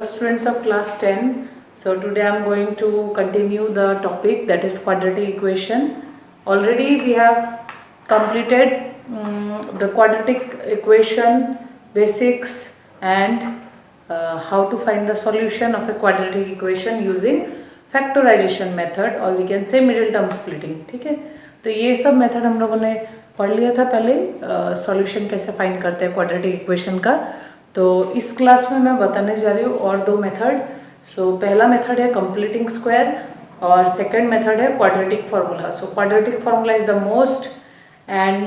Students of class 10. So today I am going to continue the topic, that is quadratic equation. Already we have completed the quadratic equation basics and how to find the solution of a quadratic equation using factorization method, or we can say middle term splitting. ठीक है, तो ये सब method हम लोगों ने पढ़ लिया था पहले, सॉल्यूशन कैसे फाइंड करते हैं क्वाड्रेटिक इक्वेशन का। तो इस क्लास में मैं बताने जा रही हूँ और दो मेथड। सो पहला मेथड है कंप्लीटिंग स्क्वायर और सेकंड मेथड है quadratic formula. So quadratic formula is the most and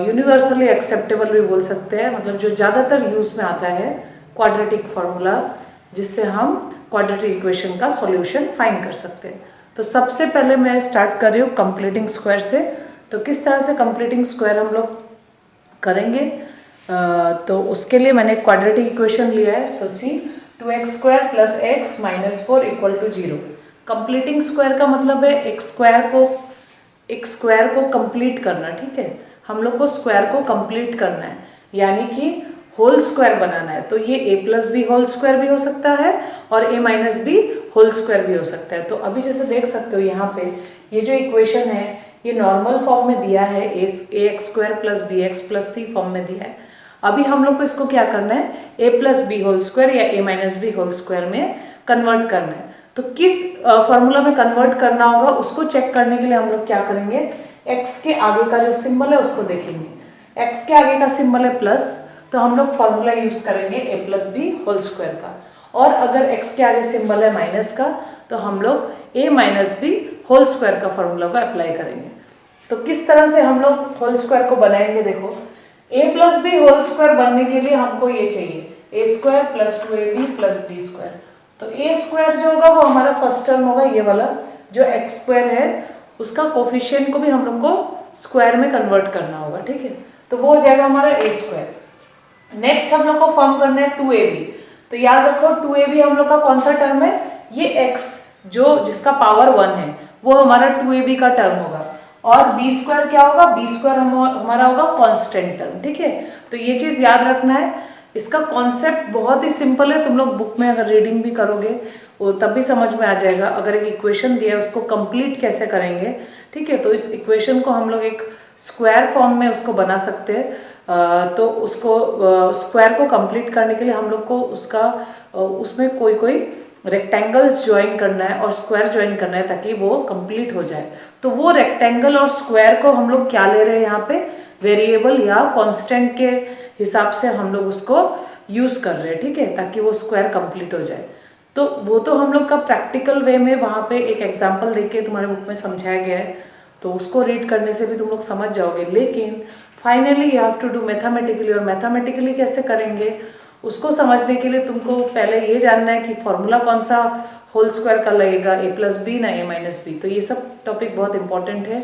universally acceptable भी बोल सकते हैं, मतलब जो ज़्यादातर यूज़ में आता है क्वाड्रेटिक फार्मूला, जिससे हम क्वाड्रेटिक इक्वेशन का सॉल्यूशन फाइंड कर सकते हैं। तो सबसे पहले मैं स्टार्ट कर रही हूँ कंप्लीटिंग स्क्वायर से। तो किस तरह से कंप्लीटिंग स्क्वायर हम लोग करेंगे, तो उसके लिए मैंने क्वाड्रेटिक इक्वेशन लिया है। So see 2x square plus x minus 4 equal to 0। Completing square का मतलब है एक स्क्वायर को कंप्लीट करना। ठीक है, हम लोग को स्क्वायर को कंप्लीट करना है, यानी कि होल स्क्वायर बनाना है। तो ये a plus b whole square भी हो सकता है और a minus b whole square भी हो सकता है। तो अभी जैसे देख सकते हो यहाँ पे ये जो इक्वेशन है ये नॉर्मल फॉर्म में दिया है, a x square plus B x plus c form में दिया है। अभी हम लोग को इसको क्या करना है, a plus b whole square या a minus b whole square में कन्वर्ट करना है। तो किस फॉर्मूला में कन्वर्ट करना होगा उसको चेक करने के लिए हम लोग क्या करेंगे, x के आगे का जो सिंबल है उसको देखेंगे। x के आगे का सिंबल है प्लस, तो हम लोग फॉर्मूला यूज करेंगे a plus b whole square का। और अगर x के आगे सिंबल है माइनस का, तो हम लोग a minus b whole square का फॉर्मूला को अप्लाई करेंगे। तो किस तरह से हम लोग होल स्क्वायर को बनाएंगे, देखो a plus b whole square बनने के लिए हमको ये चाहिए a square plus 2ab plus b square. तो a स्क्वायर जो होगा वो हमारा फर्स्ट टर्म होगा, ये वाला जो x स्क्वायर है उसका कोफिशिएंट को भी हम लोग को स्क्वायर में कन्वर्ट करना होगा। ठीक है, तो वो हो जाएगा हमारा a स्क्वायर। नेक्स्ट हम लोग को फॉर्म करना है 2ab। तो याद रखो 2ab हम लोग का कौन सा टर्म है, ये x जो जिसका पावर 1 है वो हमारा 2ab का टर्म होगा। और बी स्क्वायर क्या होगा, बी स्क्वायर हमारा होगा कांस्टेंट टर्म। ठीक है, तो ये चीज याद रखना है। इसका कॉन्सेप्ट बहुत ही सिंपल है, तुम लोग बुक में अगर रीडिंग भी करोगे वो तब भी समझ में आ जाएगा। अगर एक इक्वेशन दिया है उसको कंप्लीट कैसे करेंगे, ठीक है, तो इस इक्वेशन को हम लोग एक स्क्वायर फॉर्म में उसको बना सकते हैं। तो उसको स्क्वायर को कंप्लीट करने के लिए हम लोग को उसमें कोई रेक्टेंगल्स ज्वाइन करना है और स्क्वायर ज्वाइन करना है ताकि वो कंप्लीट हो जाए। तो वो रेक्टेंगल और स्क्वायर को हम लोग क्या ले रहे हैं यहाँ पे, वेरिएबल या कांस्टेंट के हिसाब से हम लोग उसको यूज कर रहे हैं। ठीक है, ताकि वो स्क्वायर कंप्लीट हो जाए। तो वो तो हम लोग का प्रैक्टिकल वे में वहाँ पे एक एग्जाम्पल देके तुम्हारे बुक में समझाया गया है, तो उसको रीड करने से भी तुम लोग समझ जाओगे। लेकिन finally you have to do mathematically, और मैथमेटिकली कैसे करेंगे उसको समझने के लिए तुमको पहले ये जानना है कि फॉर्मूला कौन सा होल स्क्वायर का लगेगा, a प्लस बी ना a माइनस बी। तो ये सब टॉपिक बहुत इंपॉर्टेंट है।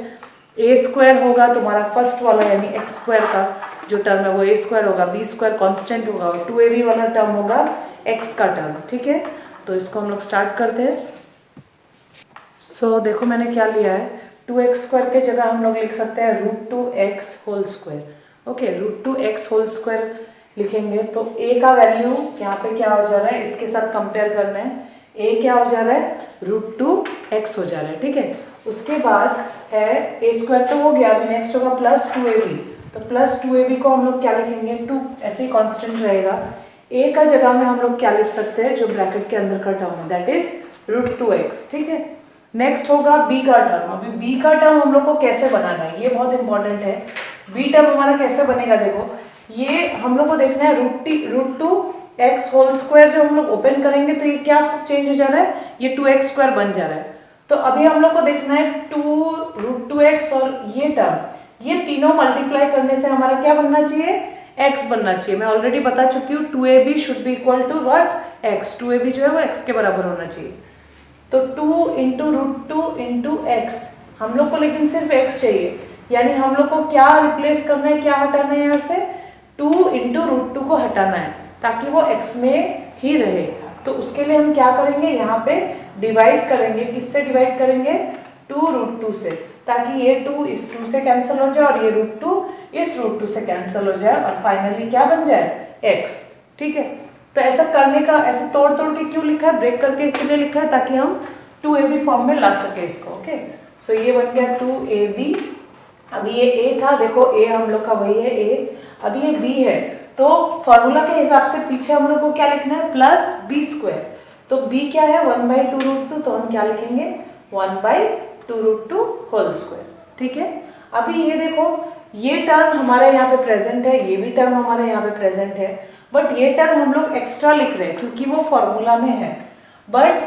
a स्क्वायर होगा तुम्हारा फर्स्ट वाला, यानी x स्क्वायर का जो टर्म है वो a स्क्वायर होगा, b स्क्वायर कॉन्स्टेंट होगा और 2ab वाला टर्म होगा x का टर्म। ठीक है, तो इसको हम लोग स्टार्ट करते हैं। सो देखो मैंने क्या लिया है, 2x स्क्वायर के जगह हम लोग लिख सकते हैं √2x whole square. Okay, √2x whole square लिखेंगे तो a का वैल्यू यहाँ पे क्या हो जा रहा है, इसके साथ कंपेयर करना है। a क्या हो जा रहा है, √2x हो जा रहा है। ठीक है, उसके बाद है a स्क्वायर तो हो गया, अभी नेक्स्ट होगा प्लस 2ab। तो प्लस 2ab को हम लोग क्या लिखेंगे, 2 ऐसे ही कांस्टेंट रहेगा। a का जगह में हम लोग क्या लिख सकते हैं, जो ब्रैकेट के अंदर का टर्म है, दैट इज √2x। ठीक है, नेक्स्ट होगा b का टर्म। अभी b का टर्म हम लोग को कैसे बनाना है, ये बहुत इंपॉर्टेंट है। b टर्म हमारा कैसे बनेगा, देखो ये हम लोग को देखना है √2x होल स्क्वायर। जब हम लोग ओपन करेंगे तो ये क्या चेंज हो जा रहा है, ये 2x स्क्वायर बन जा रहा है। तो अभी हम लोग को देखना है √2x और ये टर्म, ये तीनों मल्टीप्लाई करने से हमारा क्या बनना चाहिए, x बनना चाहिए। मैं ऑलरेडी बता चुकी हूँ 2ab should be equal to what, x। 2ab जो है वो x के बराबर होना चाहिए। तो 2 इंटू √2 हम लोग को लेकिन सिर्फ x चाहिए, यानी हम लोग को क्या रिप्लेस करना है, क्या हटाना है, यहाँ से 2 इंटू √2 को हटाना है ताकि वो x में ही रहे। तो उसके लिए हम क्या करेंगे, यहाँ पे डिवाइड करेंगे। किससे डिवाइड करेंगे, 2√2 से, ताकि ये 2 इस 2 से कैंसिल हो जाए और ये √2 इस √2 से कैंसिल हो जाए और फाइनली क्या बन जाए, x। ठीक है, तो ऐसा करने का, ऐसे तोड़ तोड़ के क्यों लिखा है, ब्रेक करके इसीलिए लिखा है ताकि हम 2ab फॉर्म में ला सके इसको। ओके, सो ये बन गया 2ab। अभी ये a था, देखो a हम लोग का वही है a, अभी ये b है, तो फॉर्मूला के हिसाब से पीछे हम लोग को क्या लिखना है, प्लस b स्क्वायर। तो b क्या है 1/2√2, तो हम क्या लिखेंगे 1/2√2 होल स्क्वायर। ठीक है, अभी ये देखो ये टर्म हमारे यहाँ पे प्रेजेंट है, ये भी टर्म हमारे यहाँ पे प्रेजेंट है, बट ये टर्म हम लोग एक्स्ट्रा लिख रहे हैं क्योंकि वो फॉर्मूला में है। बट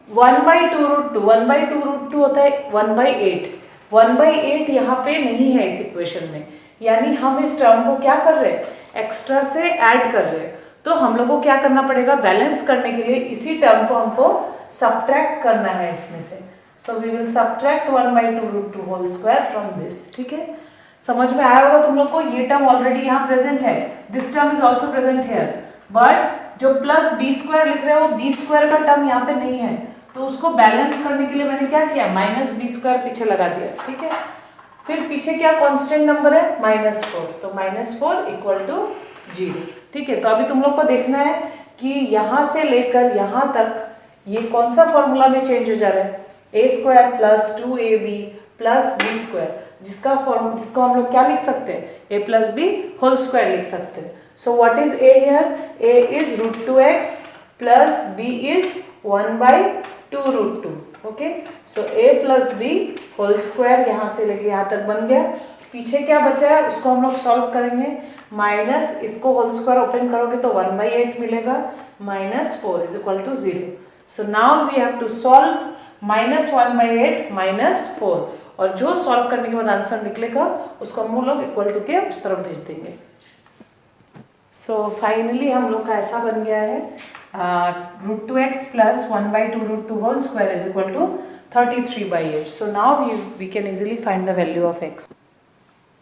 1/2√2 होता है 1/8, 1/8 यहाँ पे नहीं है इस इक्वेशन में, यानी हम इस टर्म को क्या कर रहे हैं, एक्स्ट्रा से ऐड कर रहे हैं। तो हम लोग को क्या करना पड़ेगा, बैलेंस करने के लिए इसी टर्म को हमको सब्ट्रैक्ट करना है इसमें से। So we will subtract 1/2√2 whole square from this. ठीक है, समझ में आया होगा तुम लोग को, ये टर्म ऑलरेडी यहाँ प्रेजेंट है, this term is also present here, but जो प्लस b स्क्वायर लिख रहे हो वो b स्क्वायर का टर्म यहाँ पे नहीं है, तो उसको बैलेंस करने के लिए मैंने क्या किया, माइनस b स्क्वायर पीछे लगा दिया। ठीक है, फिर पीछे क्या कांस्टेंट नंबर है -4, तो -4 इक्वल टू 0। ठीक है, तो अभी तुम लोग को देखना है कि यहाँ से लेकर यहाँ तक ये कौन सा फॉर्मूला में चेंज हो जा रहा है, a² + 2ab + b स्क्वायर, जिसको हम लोग क्या लिख सकते हैं, a + b होल स्क्वायर लिख सकते हैं। So what is a here, a is √2x + b is 1/2√2। Okay, so a + b whole square यहाँ से लेके यहाँ तक बन गया। पीछे क्या बचा है उसको हम लोग सॉल्व करेंगे, माइनस इसको होल स्क्वायर ओपन करोगे तो 1/8 मिलेगा, -4 is equal to 0। So now we have to solve -1/8 -4, और जो सॉल्व करने के बाद आंसर निकलेगा उसको हम लोग इक्वल टू के उस तरफ भेज देंगे। सो फाइनली हम लोग का ऐसा बन गया है √2x + 1/2√2 whole square is equal to 33/8। So now we can easily find the value of x।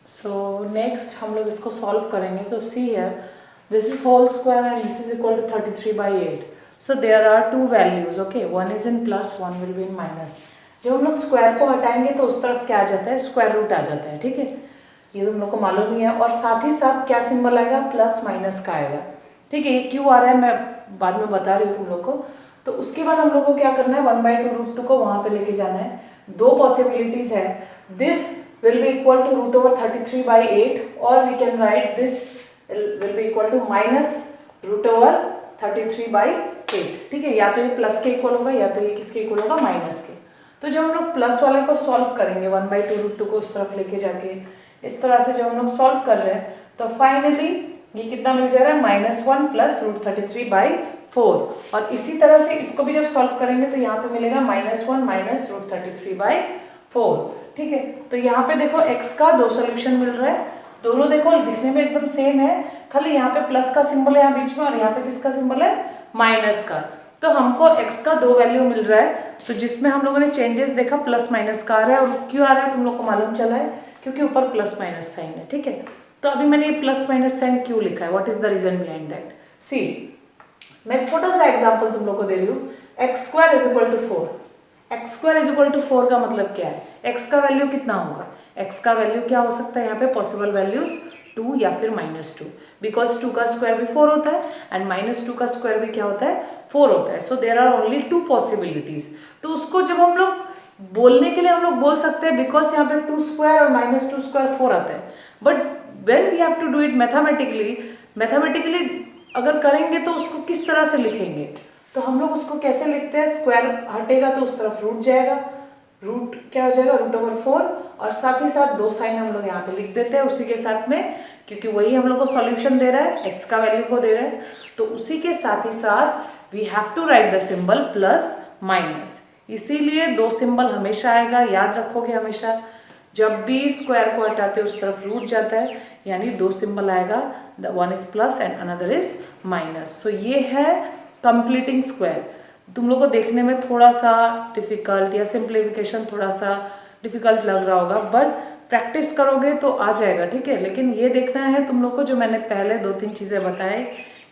So next हम लोग इसको सॉल्व करेंगे। So see here, this is whole square and this is equal to 33/8। So there are two values, okay, one is in plus, one will be in minus. जब हम लोग square को हटाएंगे तो उस तरफ क्या आ जाता है, स्क्वायर रूट आ जाता है। ठीक है, ये तुम लोग को मालूम ही है, और साथ ही साथ क्या सिंबल आएगा, प्लस माइनस का आएगा। ठीक है, ये क्यों आ रहा है मैं बाद में बता रही हूँ तुम लोग को। तो उसके बाद हम लोग को क्या करना है, 1/2√2 को वहाँ पे लेके जाना है। दो पॉसिबिलिटीज है, this will be equal to √33/8 और we can write this will be equal to -√33/8। ठीक है, या तो ये प्लस के इक्वल होगा या तो ये किसके इक्वल होगा, माइनस के। तो जब हम लोग प्लस वाले को सॉल्व करेंगे 1/2√2 को उस तरफ लेके जाके इस तरह से जब हम लोग सॉल्व कर रहे हैं तो फाइनली ये कितना मिल जा रहा है, -1 + √33/4। और इसी तरह से इसको भी जब सॉल्व करेंगे तो यहाँ पे मिलेगा -1 - √33/4। ठीक है, तो यहाँ पे देखो x का दो सोल्यूशन मिल रहा है, दोनों देखो दिखने में एकदम सेम है, खाली यहाँ पे प्लस का सिंबल है यहाँ बीच में और यहाँ पे किसका सिंबल है, माइनस का। तो हमको x का दो वैल्यू मिल रहा है, तो जिसमें हम लोगों ने चेंजेस देखा प्लस माइनस का आ रहा है, और क्यों आ रहा है तुम लोग को मालूम चला है, क्योंकि ऊपर प्लस माइनस साइन है। ठीक है, तो अभी मैंने ये प्लस माइनस साइन क्यों लिखा है, what is the reason behind that. See, मैं एक छोटा सा एग्जांपल तुम लोग को दे रही हूँ, x² = 4। x² = 4 का मतलब क्या है, x का वैल्यू कितना होगा, x का वैल्यू क्या हो सकता है, यहाँ पे पॉसिबल वैल्यूज 2 या फिर -2, बिकॉज 2 का स्क्वायर भी 4 होता है एंड -2 का स्क्वायर भी क्या होता है, 4 होता है। So there are only 2 possibilities. तो उसको जब हम लोग बोलने के लिए हम लोग बोल सकते हैं, बिकॉज यहाँ पे 2² और -2² 4 आता है, but when we have to do it mathematically अगर करेंगे तो उसको किस तरह से लिखेंगे, तो हम लोग उसको कैसे लिखते हैं, स्क्वायर हटेगा तो उस तरफ रूट जाएगा, रूट क्या हो जाएगा, √4, और साथ ही साथ दो साइन हम लोग यहाँ पे लिख देते हैं उसी के साथ में, क्योंकि वही हम लोग को सॉल्यूशन दे रहा है, x का वैल्यू को दे रहा है, तो उसी के साथ ही साथ we have to write the symbol plus minus. इसीलिए दो सिंबल हमेशा आएगा, याद रखोगे हमेशा, जब भी स्क्वायर को हटाते उस तरफ रूट जाता है, यानी दो सिंबल आएगा, one is plus and another is minus. So ये है कंप्लीटिंग स्क्वायर। तुम लोग को देखने में थोड़ा सा डिफिकल्ट या सिंप्लीफिकेशन थोड़ा सा डिफिकल्ट लग रहा होगा, बट प्रैक्टिस करोगे तो आ जाएगा। ठीक है, लेकिन ये देखना है तुम लोग को, जो मैंने पहले 2-3 चीज़ें बताए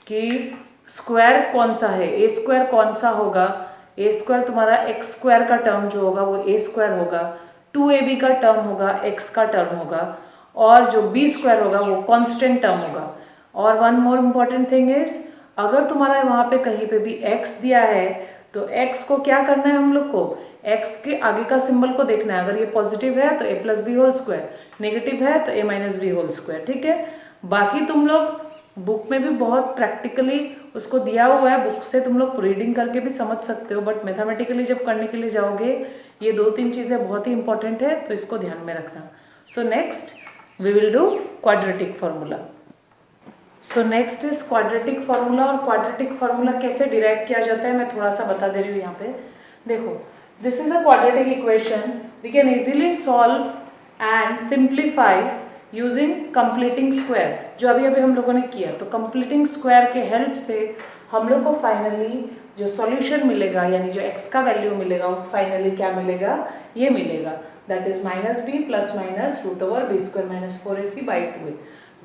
कि स्क्वायर कौन सा है, a² कौन सा होगा, a² तुम्हारा x² का टर्म जो होगा वो a² होगा, 2ab का टर्म होगा, x का टर्म होगा, और जो b² होगा वो कांस्टेंट टर्म होगा। और one more important thing is अगर तुम्हारा वहाँ पे कहीं पे भी x दिया है तो x को क्या करना है हम लोग को, x के आगे का सिंबल को देखना है। अगर ये पॉजिटिव है तो a plus b whole square, negative है तो a minus b whole square, ठीक है। बाकी तुम लोग बुक में भी बहुत प्रैक्टिकली उसको दिया हुआ है, बुक से तुम लोग रीडिंग करके भी समझ सकते हो, बट मैथमेटिकली जब करने के लिए जाओगे ये 2-3 चीज़ें बहुत ही इंपॉर्टेंट है, तो इसको ध्यान में रखना। So next we will do quadratic formula. So next is quadratic formula. और क्वाड्रेटिक फार्मूला कैसे डिराइव किया जाता है मैं थोड़ा सा बता दे रही हूँ यहाँ पे। देखो, this is a quadratic equation, we can easily solve and simplify using completing square, जो अभी अभी हम लोगों ने किया। तो कंप्लीटिंग स्क्वायर के हेल्प से हम लोग को फाइनली जो सॉल्यूशन मिलेगा, यानी जो x का वैल्यू मिलेगा, वो फाइनली क्या मिलेगा, ये मिलेगा, that is minus B plus minus root over B square minus 4ac/2a,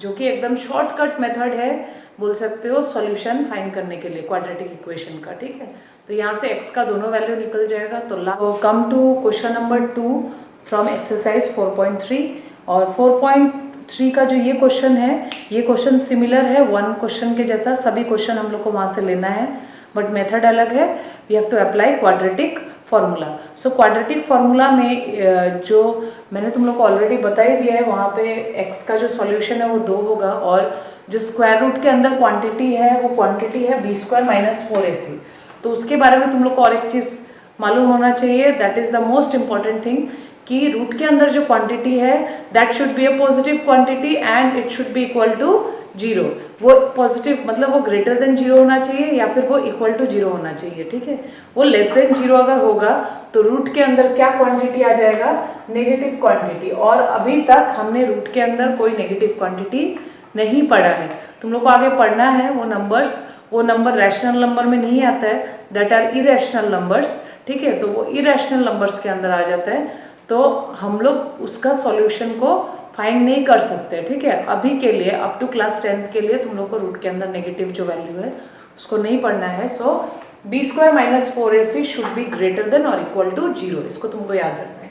जो कि एकदम शॉर्टकट मेथड है बोल सकते हो सॉल्यूशन फाइंड करने के लिए क्वाड्रेटिक इक्वेशन का, ठीक है। तो यहाँ से x का दोनों वैल्यू निकल जाएगा। तो come to question number 2 from exercise 4.3। और 4.3 का जो ये क्वेश्चन है, ये क्वेश्चन सिमिलर है 1 क्वेश्चन के जैसा, सभी क्वेश्चन हम लोग को वहाँ से लेना है, बट मेथड अलग है। We have to apply quadratic formula. So quadratic formula में जो मैंने तुम लोग को ऑलरेडी बता ही दिया है, वहाँ पे x का जो सॉल्यूशन है वो 2 होगा, और जो स्क्वायर रूट के अंदर क्वांटिटी है वो क्वांटिटी है बी स्क्वायर माइनस 4ac। तो उसके बारे में तुम लोग को और एक चीज़ मालूम होना चाहिए, that is the most important thing, कि रूट के अंदर जो क्वांटिटी है that should be a positive quantity and it should be equal to 0। वो पॉजिटिव मतलब वो ग्रेटर देन 0 होना चाहिए या फिर वो इक्वल टू 0 होना चाहिए, ठीक है। वो लेस देन 0 अगर होगा तो रूट के अंदर क्या क्वांटिटी आ जाएगा, नेगेटिव क्वांटिटी। और अभी तक हमने रूट के अंदर कोई नेगेटिव क्वांटिटी नहीं पढ़ा है, तुम लोग को आगे पढ़ना है। वो नंबर रैशनल नंबर में नहीं आता है, दैट आर इरेशनल नंबर्स, ठीक है। तो वो इरेशनल नंबर्स के अंदर आ जाता है, तो हम लोग उसका सॉल्यूशन को फाइंड नहीं कर सकते, ठीक है। अभी के लिए अप टू क्लास 10th के लिए तुम लोग को रूट के अंदर नेगेटिव जो वैल्यू है उसको नहीं पढ़ना है। So b square minus 4ac should be greater than और इक्वल टू 0, इसको तुमको याद रखना है।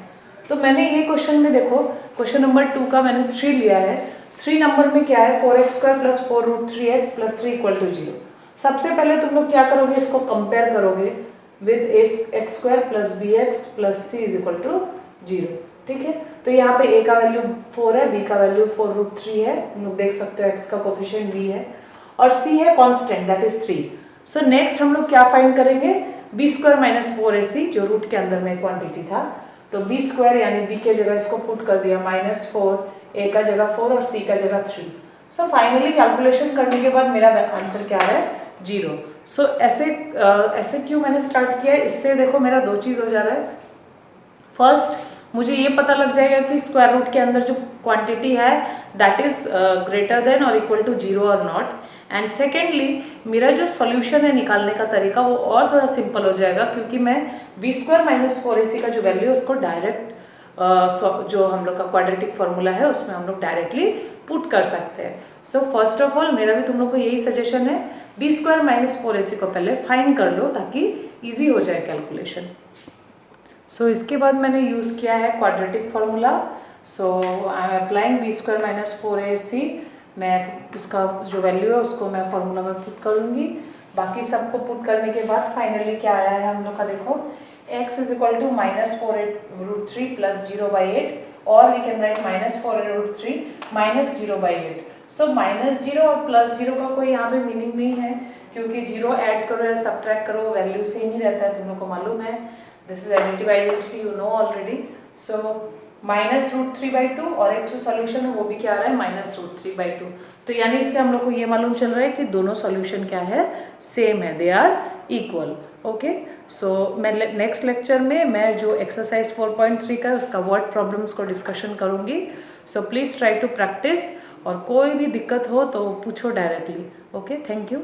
तो मैंने ये क्वेश्चन में देखो, क्वेश्चन नंबर 2 का मैंने 3 लिया है। 3 नंबर में क्या है, 4x square plus 4 root 3x plus 3 equal to 0। सबसे पहले तुम लोग क्या करोगे, इसको कंपेयर करोगे with X square plus B x plus C is equal to 0, ठीक है। तो यहाँ पे a का वैल्यू 4 है, b का वैल्यू 4 रूट 3 है, तुम लोग देख सकते हो x का कोफिशिएंट v है, और c है constant that is 3। So next हम लोग क्या फाइंड करेंगे, b स्क्वायर माइनस 4ac जो रूट के अंदर में क्वांटिटी था। तो b स्क्वायर यानी b के जगह इसको पुट कर दिया -4, a का जगह 4 और c का जगह 3। सो फाइनली कैलकुलेशन करने के बाद मेरा आंसर क्या है, 0। सो ऐसे क्यों मैंने स्टार्ट किया है, इससे देखो मेरा 2 चीज़ हो जा रहा है। फर्स्ट, मुझे ये पता लग जाएगा कि स्क्वायर रूट के अंदर जो क्वांटिटी है दैट इज ग्रेटर देन और इक्वल टू 0 और नॉट। एंड सेकेंडली, मेरा जो सॉल्यूशन है निकालने का तरीका वो और थोड़ा सिंपल हो जाएगा, क्योंकि मैं बी स्क्वायर माइनस 4ac का जो वैल्यू है उसको डायरेक्ट जो हम लोग का क्वाड्रेटिक फार्मूला है उसमें हम लोग डायरेक्टली पुट कर सकते हैं। सो फर्स्ट ऑफ ऑल मेरा भी तुम लोग को यही सजेशन है, बी स्क्वायर माइनस 4ac को पहले फाइंड कर लो ताकि ईजी हो जाए कैलकुलेशन। सो इसके बाद मैंने यूज़ किया है quadratic formula. So I am applying B square minus 4ac। मैं उसका जो वैल्यू है उसको मैं फार्मूला में पुट करूँगी। बाकी सबको पुट करने के बाद फाइनली क्या आया है हम लोग का, देखो x is equal to -4 root 3 plus 0/8, और we can write -4 root 3 minus 0/8। सो -0 और +0 का कोई यहाँ पे मीनिंग नहीं है, क्योंकि 0 ऐड करो या सब्ट्रैक्ट करो वैल्यू सेम ही रहता है, तुम लोग को मालूम है। This is additive identity, you know already. So -√3/2 और एक जो सॉल्यूशन है वो भी क्या आ रहा है, -√3/2। तो यानी इससे हम लोग को ये मालूम चल रहा है कि दोनों सॉल्यूशन क्या है, सेम है, दे आर इक्वल। ओके, सो मैं नेक्स्ट लेक्चर में मैं जो एक्सरसाइज 4.3 का उसका वर्ड प्रॉब्लम्स को डिस्कशन करूँगी। So please try to practice, और कोई भी दिक्कत हो तो पूछो डायरेक्टली। Okay, thank you.